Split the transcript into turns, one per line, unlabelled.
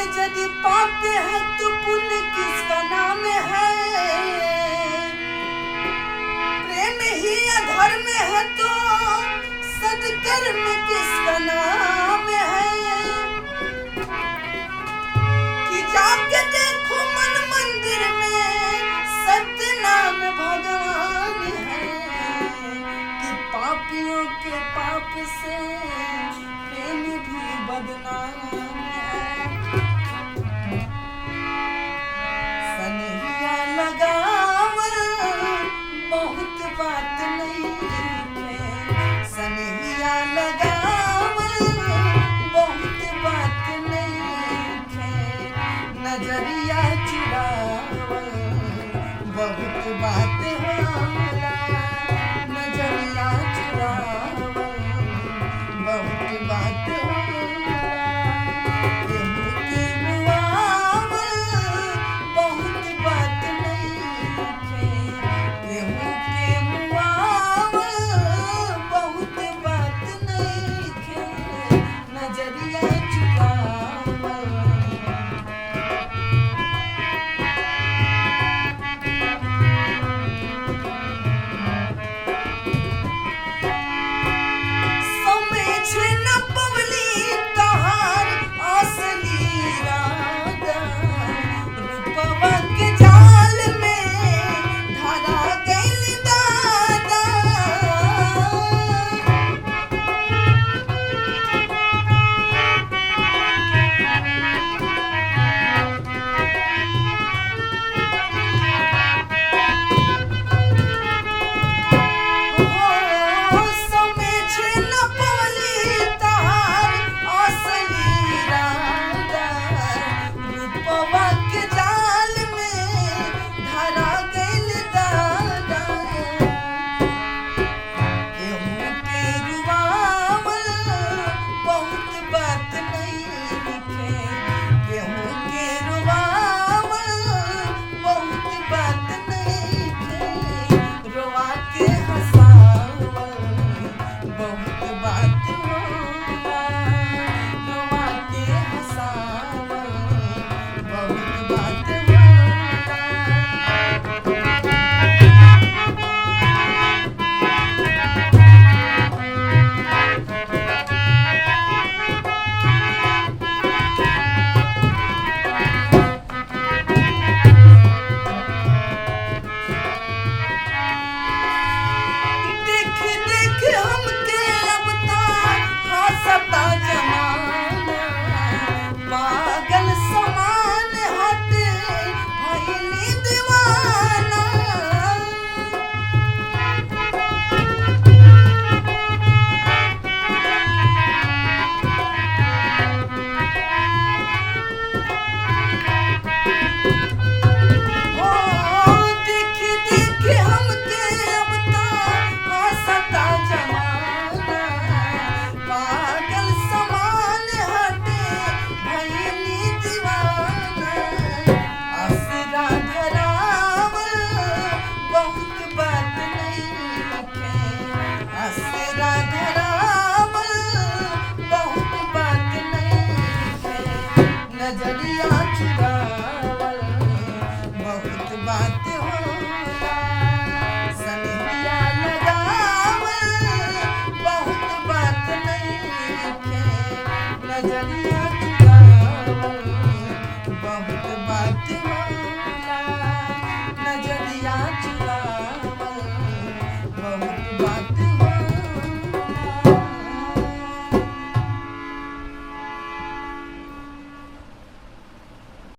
यदि पाप है तो पुण्य किसका नाम है? प्रेम ही अधर्म है तो सत्कर्म किसका नाम है? कि जाके देखो मन मंदिर में सत्य नाम भगवान है। कि पापियों के पाप से प्रेम भी बदनाम है। सनहिया लगावल बहुत बात नहीं है। सनहिया लगावल बहुत बात नहीं है। नजरिया चुरावल बहुत बात होला। नजरिया चुरावल बहुत बात होला। केहू के मुआवल बहुत बात नहीं है। केहू के मुआवल बहुत बात नहीं है। नजरिया चुरावल समझ न पवली तहार असली इरादा। रूपवा के जाल में धरा गइल दादा। समझ न पवली तहार असली इरादा। रूपवा के जाल में धरा गइल दादा। केहू के रुआवल बहुत बात नहीं है। केहू के रुआवल बहुत बात नहीं है। रुआ के हंसावल बहुत बात होला। रुआ के हंसावल बहुत बात होला। देख देख हमके अब ता हंसता जमाना। पागल समान हट भइली दीवाना। देख देख हमके अब ता हंसता जमाना। पागल समान हटे भइली दीवाना। असरा धरावल बहुत बात नहीं है। असरा धरावल बहुत बात नहीं है। नजरिया चुरावल बहुत बात होला। सनहिया लगावल बहुत बात नहीं है। नजरिया चुरावल बहुत बात होला।